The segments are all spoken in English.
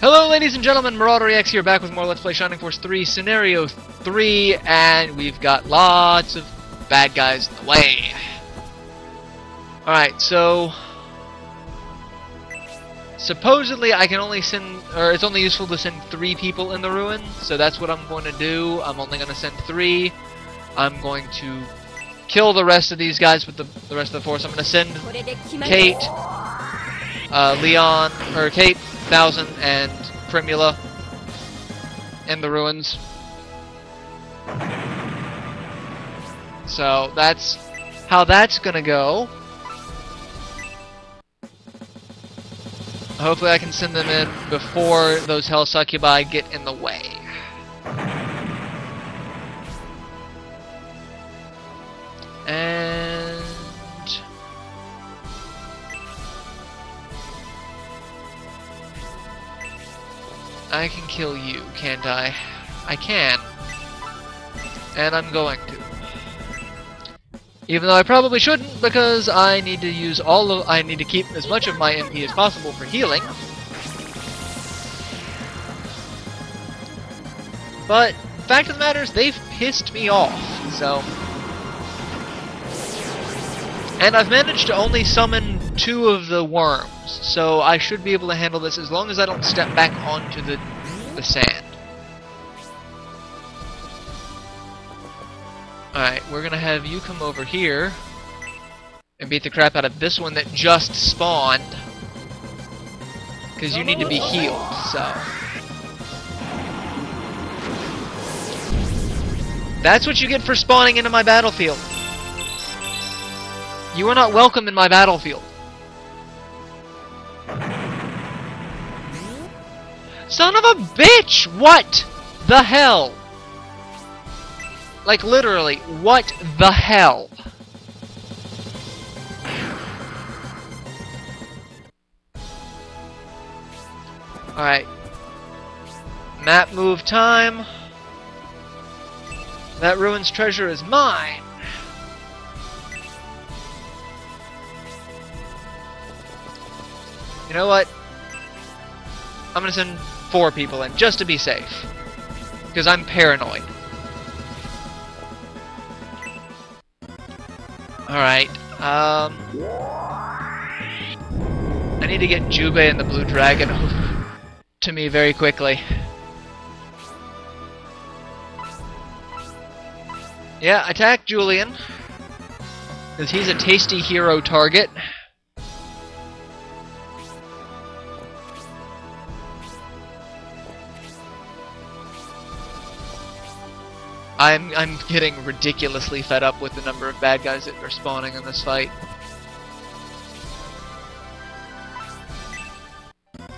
Hello ladies and gentlemen, MarauderEX here, back with more Let's Play Shining Force 3 Scenario 3, and we've got lots of bad guys in the way. Alright, so supposedly I can only send, or it's only useful to send 3 people in the ruin, so that's what I'm going to do. I'm only going to send 3. I'm going to kill the rest of these guys with the rest of the force. I'm going to send Kate, Leon, or Kate, 1000, and Primula in the ruins. So that's how that's gonna go. Hopefully I can send them in before those Hell Succubi get in the way. And I can kill you, can't I? I can. And I'm going to. Even though I probably shouldn't, because I need to use I need to keep as much of my MP as possible for healing. But the fact of the matter is, they've pissed me off, so. And I've managed to only summon 2 of the worms, so I should be able to handle this as long as I don't step back onto the sand. Alright, we're gonna have you come over here and beat the crap out of this one that just spawned, because you need to be healed, so. That's what you get for spawning into my battlefield. You are not welcome in my battlefield. Son of a bitch! What the hell? Like, literally, what the hell? Alright. Map move time. That ruin's treasure is mine. You know what? I'm gonna send 4 people in, just to be safe. Because I'm paranoid. Alright, I need to get Jubei and the Blue Dragon to me very quickly. Yeah, attack Julian, because he's a tasty hero target. I'm getting ridiculously fed up with the number of bad guys that are spawning in this fight.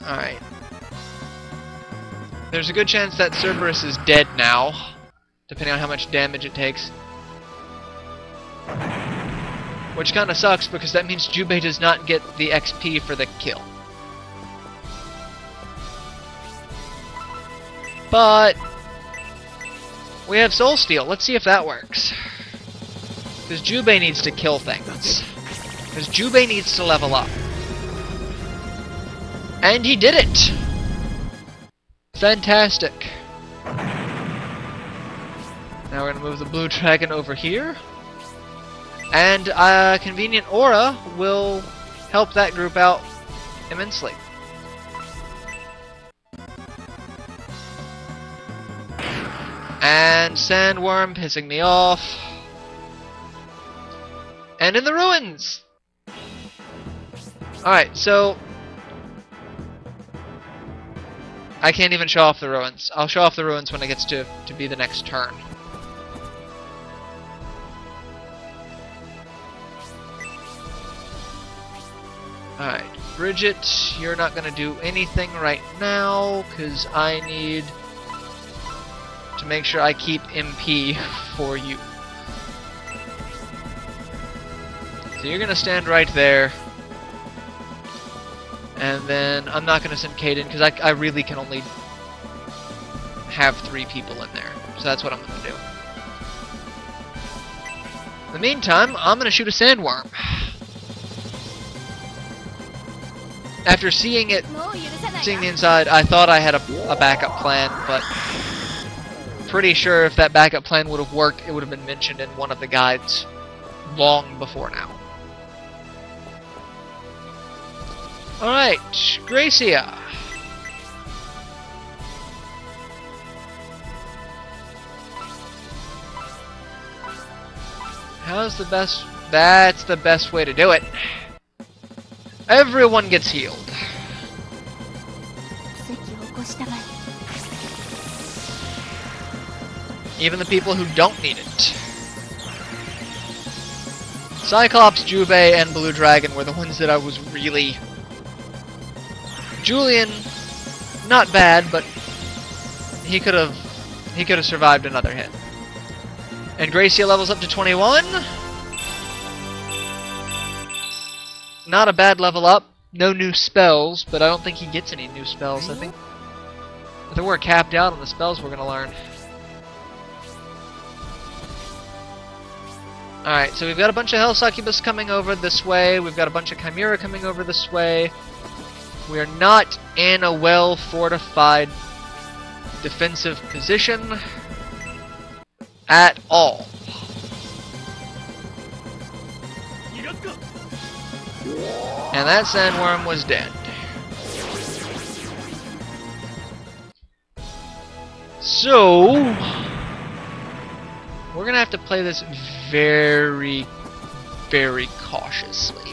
Alright. There's a good chance that Cerberus is dead now, depending on how much damage it takes. Which kinda sucks, because that means Jubei does not get the XP for the kill. But we have Soul Steel. Let's see if that works. Because Jubei needs to kill things. Because Jubei needs to level up. And he did it! Fantastic. Now we're going to move the Blue Dragon over here. And Convenient Aura will help that group out immensely. And Sandworm pissing me off. And in the ruins! Alright, so I can't even show off the ruins. I'll show off the ruins when it gets to be the next turn. Alright, Bridget, you're not gonna do anything right now, because I need to make sure I keep MP for you. So you're gonna stand right there. And then I'm not gonna send Kate in, because I really can only have 3 people in there. So that's what I'm gonna do. In the meantime, I'm gonna shoot a Sandworm. After seeing the inside, I thought I had a backup plan, but pretty sure if that backup plan would have worked, it would have been mentioned in one of the guides long before now. Alright, Gracia. How's the best? That's the best way to do it. Everyone gets healed. Even the people who don't need it. Cyclops, Jubei, and Blue Dragon were the ones that I was really... Julian, not bad, but he could have survived another hit. And Gracia levels up to 21. Not a bad level up. No new spells, but I don't think he gets any new spells. I think we're capped out on the spells we're gonna learn. Alright, so we've got a bunch of Hell Succubus coming over this way. We've got a bunch of Chimera coming over this way. We are not in a well-fortified defensive position at all. And that Sandworm was dead. So, we're gonna have to play this very, very cautiously.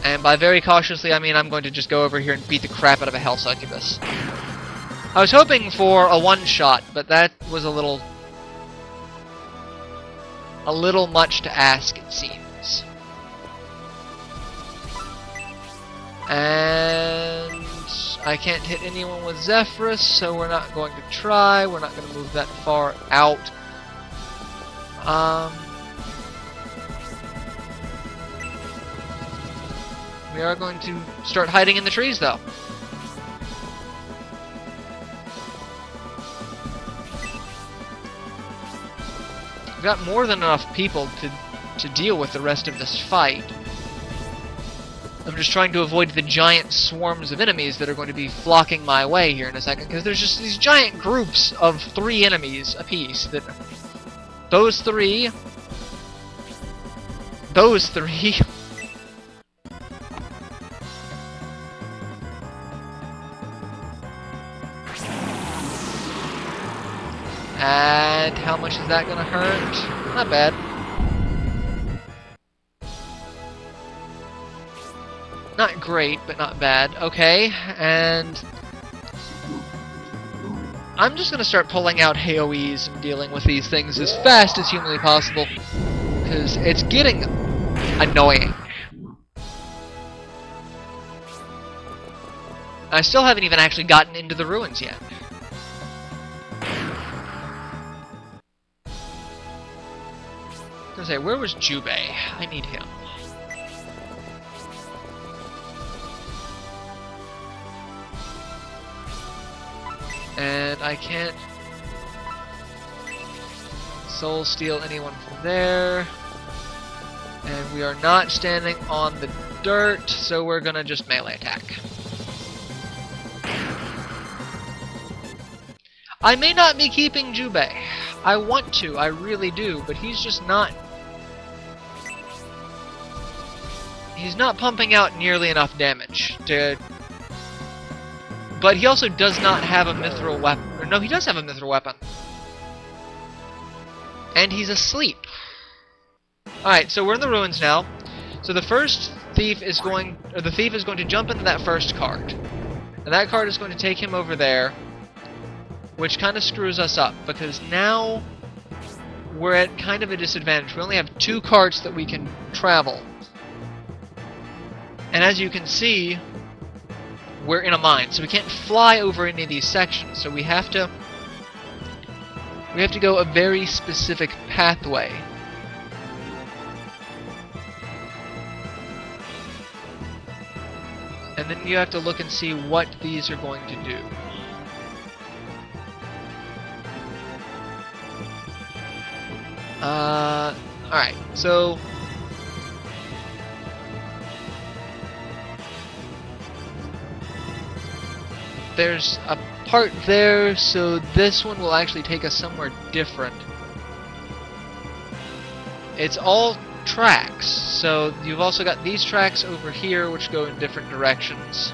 And by very cautiously, I mean I'm going to just go over here and beat the crap out of a Hell Succubus. I was hoping for a one-shot, but that was a little much to ask, it seems. And I can't hit anyone with Zephyrus, so we're not going to try. We're not going to move that far out. We are going to start hiding in the trees, though. We've got more than enough people to deal with the rest of this fight. I'm just trying to avoid the giant swarms of enemies that are going to be flocking my way here in a second, because there's just these giant groups of 3 enemies apiece. Those three. And how much is that gonna hurt? Not bad. Not great, but not bad. Okay, and I'm just gonna start pulling out AoEs and dealing with these things as fast as humanly possible, because it's getting annoying. I still haven't even actually gotten into the ruins yet. I was gonna say, where was Jubei? I need him. And I can't soul steal anyone from there. And we are not standing on the dirt, so we're gonna just melee attack. I may not be keeping Jubei. I want to, I really do, but he's just not... He's not pumping out nearly enough damage to... But he also does not have a mithril weapon. Or no, he does have a mithril weapon. And he's asleep. Alright, so we're in the ruins now. So the first thief is going... Or the thief is going to jump into that first cart. And that cart is going to take him over there. Which kind of screws us up, because now we're at kind of a disadvantage. We only have 2 carts that we can travel. And as you can see, we're in a mine, so we can't fly over any of these sections. So we have to go a very specific pathway. And then you have to look and see what these are going to do. Alright, so there's a part there, so this one will actually take us somewhere different. It's all tracks, so you've also got these tracks over here which go in different directions.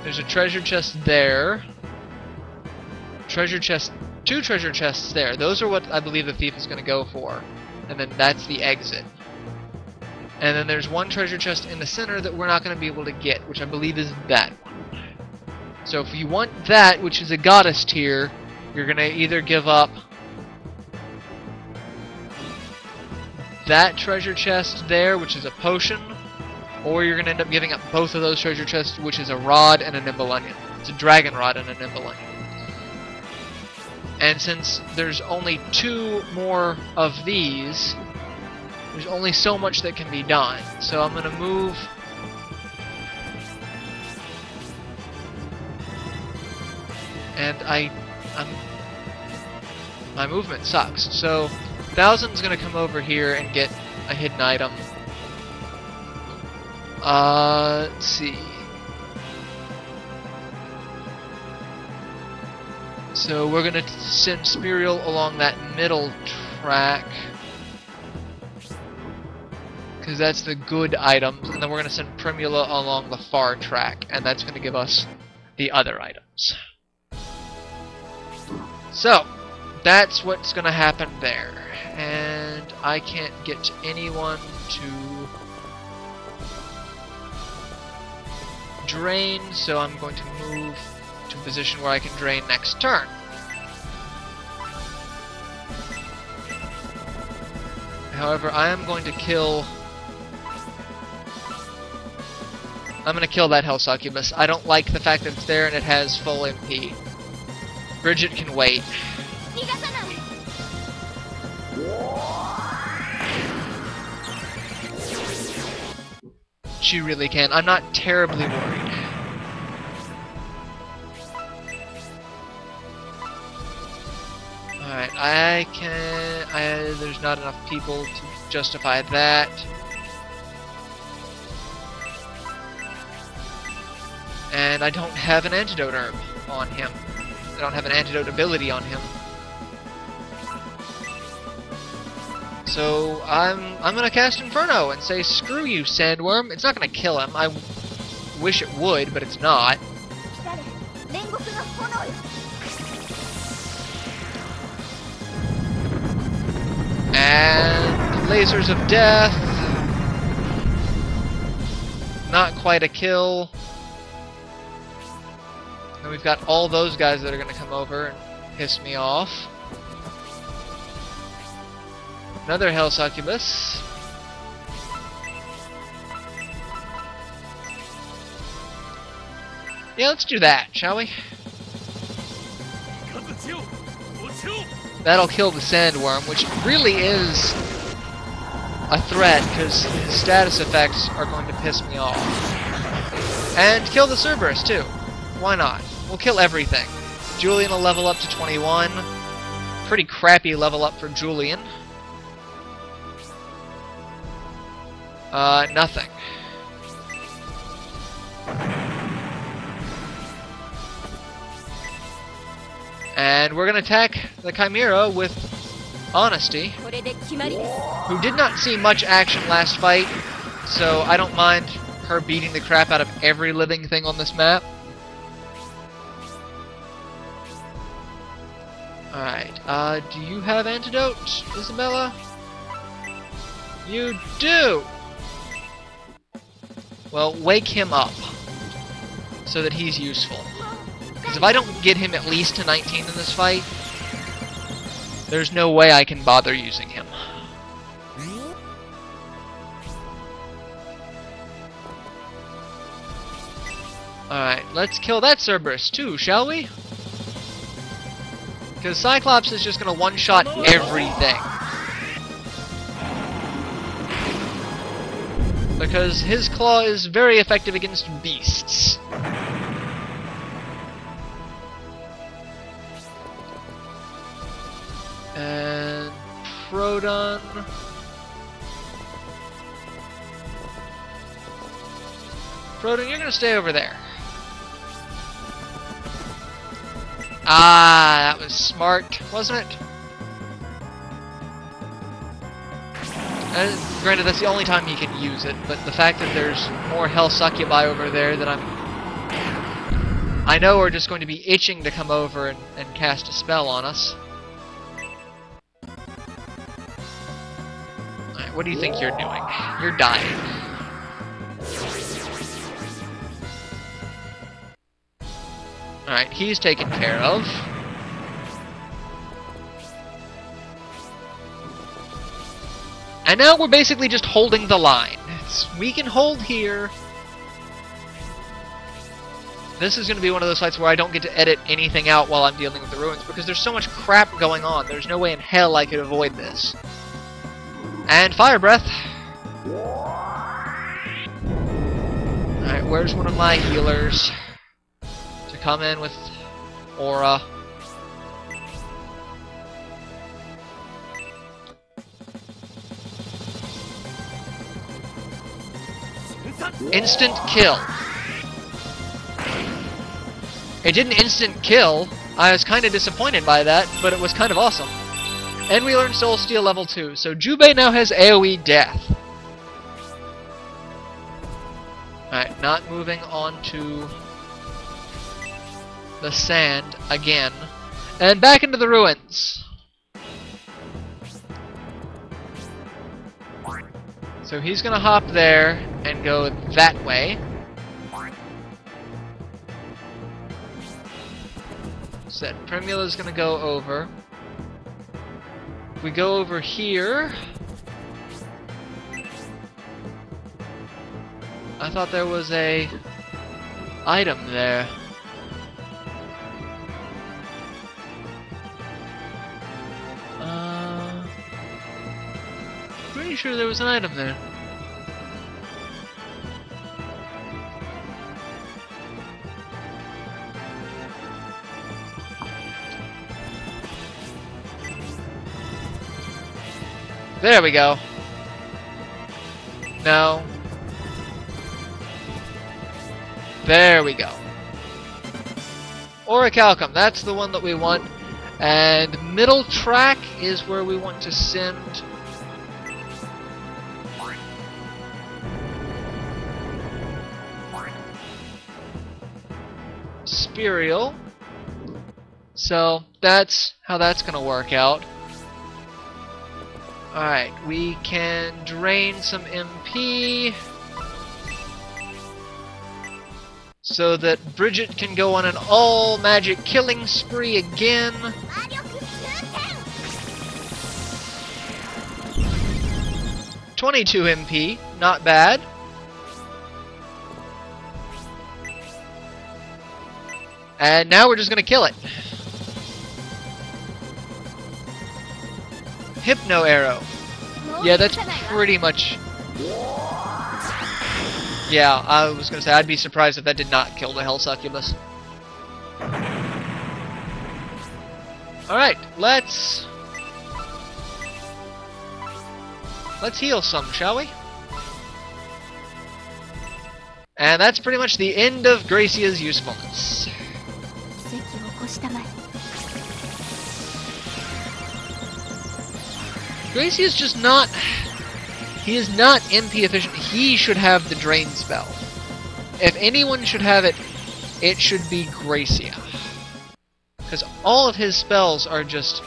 There's a treasure chest there. Treasure chest, 2 treasure chests there. Those are what I believe the thief is going to go for. And then that's the exit. And then there's 1 treasure chest in the center that we're not going to be able to get, which I believe is that one. So if you want that, which is a goddess tier, you're going to either give up that treasure chest there, which is a potion, or you're going to end up giving up both of those treasure chests, which is a rod and a nimble onion. It's a dragon rod and a nimble onion. And since there's only 2 more of these, there's only so much that can be done. So I'm going to move... And my movement sucks. So 1000's going to come over here and get a hidden item. Let's see. So we're going to send Spirial along that middle track, because that's the good items, and then we're going to send Primula along the far track, and that's going to give us the other items. So, that's what's going to happen there. And I can't get anyone to drain, so I'm going to move to a position where I can drain next turn. However, I am going to kill... I'm going to kill that Hell Succubus. I don't like the fact that it's there and it has full MP. Bridget can wait. She really can. I'm not terribly worried. Alright, there's not enough people to justify that. And I don't have an antidote herb on him. I don't have an antidote ability on him. So I'm gonna cast Inferno and say screw you, Sandworm. It's not gonna kill him. I wish it would, but it's not. And lasers of death. Not quite a kill. And we've got all those guys that are gonna come over and piss me off. Another Hell Succubus. Yeah, let's do that, shall we? That'll kill the Sandworm, which really is a threat, because his status effects are going to piss me off. And kill the Cerberus, too. Why not? We'll kill everything. Julian will level up to 21. Pretty crappy level up for Julian. Nothing. And we're gonna attack the Chimera with Honesty, who did not see much action last fight, so I don't mind her beating the crap out of every living thing on this map. Alright, do you have antidote, Isabella? You do! Well, wake him up, so that he's useful. Because if I don't get him at least to 19 in this fight, there's no way I can bother using him. Alright, let's kill that Cerberus too, shall we? Because Cyclops is just going to one-shot everything. Because his claw is very effective against beasts. And Proton. Frodo, you're gonna stay over there. Ah, that was smart, wasn't it? Granted, that's the only time he can use it, but the fact that there's more health succubi over there that I know are just going to be itching to come over and cast a spell on us. Alright, what do you think you're doing? You're dying. Alright, he's taken care of. And now we're basically just holding the line. We can hold here. This is going to be one of those fights where I don't get to edit anything out while I'm dealing with the ruins, because there's so much crap going on. There's no way in hell I could avoid this. And Fire Breath. Alright, where's one of my healers? To come in with Aura. Instant kill. It didn't instant kill. I was kind of disappointed by that, but it was kind of awesome. And we learned Soul Steel level 2, so Jubei now has AoE Death. Alright, not moving on to the sand again. And back into the ruins. So he's gonna hop there and go that way. So Primula's gonna go over. We go over here. I thought there was a item there. Pretty sure there was an item there. There we go. No. There we go. Orichalcum, that's the one that we want. And middle track is where we want to send Spirial. So that's how that's gonna work out. Alright, we can drain some MP so that Bridget can go on an all magic killing spree again. 22 MP, not bad. And now we're just gonna kill it. Hypno Arrow. Yeah, that's pretty much... Yeah, I was gonna say, I'd be surprised if that did not kill the Hell Succubus. Alright, let's heal some, shall we? And that's pretty much the end of Gracia's usefulness. Gracia's just not... He is not MP efficient. He should have the drain spell. If anyone should have it, it should be Gracia. Because all of his spells are just...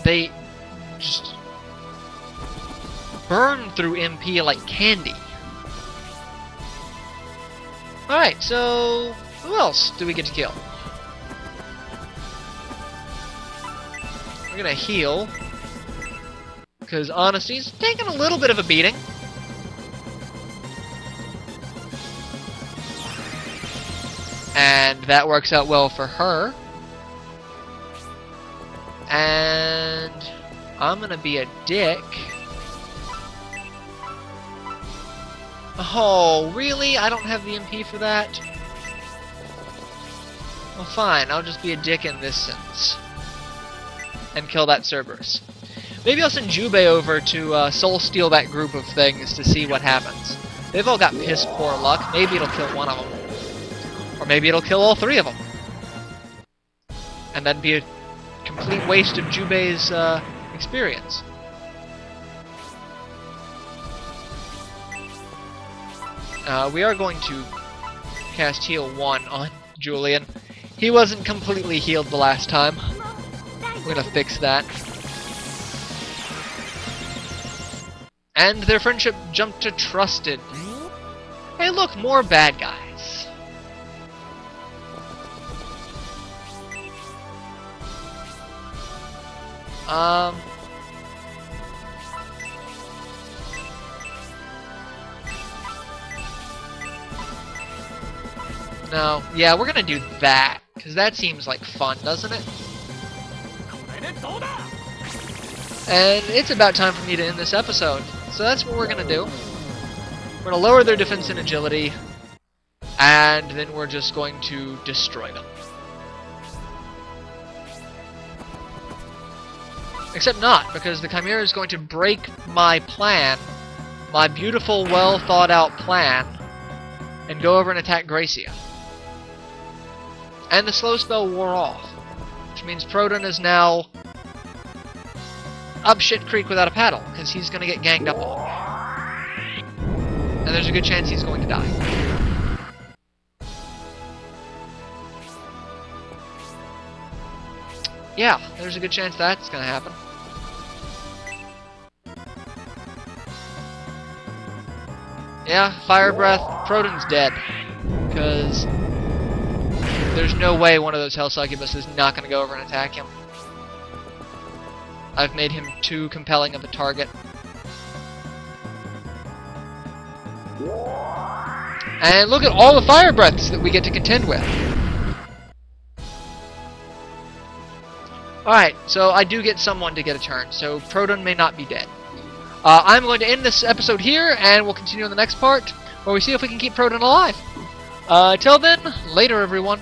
They just burn through MP like candy. Alright, so who else do we get to kill? We're gonna heal. Because Honesty's taking a little bit of a beating. And that works out well for her. And I'm gonna be a dick. Oh, really? I don't have the MP for that? Well, fine. I'll just be a dick in this sense. And kill that Cerberus. Maybe I'll send Jubei over to Soul Steal that group of things to see what happens. They've all got piss poor luck. Maybe it'll kill one of them. Or maybe it'll kill all three of them. And that'd be a complete waste of Jubei's experience. We are going to cast Heal 1 on Julian. He wasn't completely healed the last time. We're gonna fix that. And their friendship jumped to trusted. Hey look, more bad guys. No, yeah, we're gonna do that, because that seems like fun, doesn't it? And it's about time for me to end this episode. So that's what we're gonna do. We're gonna lower their defense and agility, and then we're just going to destroy them. Except not, because the Chimera is going to break my plan, my beautiful, well thought out plan, and go over and attack Gracia. And the slow spell wore off, which means Proton is now up shit creek without a paddle, because he's going to get ganged up on. And there's a good chance he's going to die. Yeah, there's a good chance that's going to happen. Yeah, Fire Breath, Proton's dead. Because there's no way one of those Hell Succubus is not going to go over and attack him. I've made him too compelling of a target. And look at all the Fire Breaths that we get to contend with. Alright, so I do get someone to get a turn, so Proton may not be dead. I'm going to end this episode here, and we'll continue in the next part, where we see if we can keep Proton alive. Till then, later everyone.